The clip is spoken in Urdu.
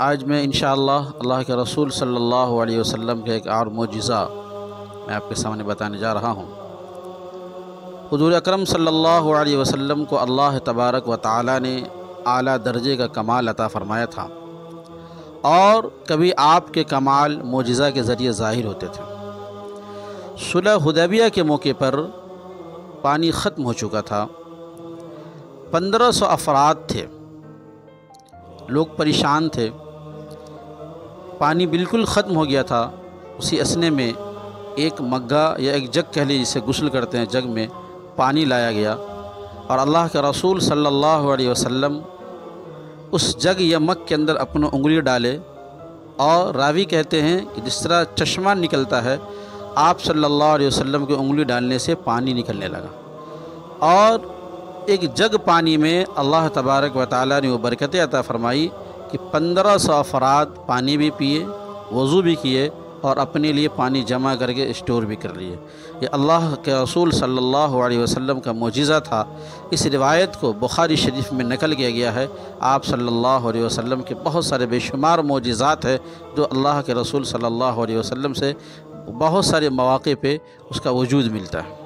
آج میں انشاءاللہ اللہ کے رسول صلی اللہ علیہ وسلم کے ایک اور معجزہ میں آپ کے سامنے بتانے جا رہا ہوں۔ حضور اکرم صلی اللہ علیہ وسلم کو اللہ تبارک و تعالی نے اعلیٰ درجے کا کمال عطا فرمایا تھا، اور کبھی آپ کے کمال معجزہ کے ذریعے ظاہر ہوتے تھے۔ صلح حدیبیہ کے موقع پر پانی ختم ہو چکا تھا، 1500 افراد تھے، لوگ پریشان تھے، پانی بالکل ختم ہو گیا تھا۔ اسی اسنے میں ایک مگھا یا ایک جگ کہہ لیجیے، جسے غسل کرتے ہیں، جگ میں پانی لایا گیا، اور اللہ کے رسول صلی اللہ علیہ وسلم اس جگ یا مگ کے اندر اپنا انگلی ڈالے، اور راوی کہتے ہیں کہ جس طرح چشمہ نکلتا ہے، آپ صلی اللہ علیہ وسلم کے انگلی ڈالنے سے پانی نکلنے لگا، اور ایک جگ پانی میں اللہ تبارک و تعالیٰ نے وہ برکتیں عطا فرمائی کہ 1500 افراد پانی بھی پیے، وضو بھی کیے، اور اپنے لیے پانی جمع کر کے اسٹور بھی کر لیے۔ یہ اللہ کے رسول صلی اللہ علیہ وسلم کا معجزہ تھا۔ اس روایت کو بخاری شریف میں نقل کیا گیا ہے۔ آپ صلی اللہ علیہ وسلم کے بہت سارے بے شمار معجزات ہیں جو اللہ کے رسول صلی اللہ علیہ وسلم سے بہت سارے مواقع پہ اس کا وجود ملتا ہے۔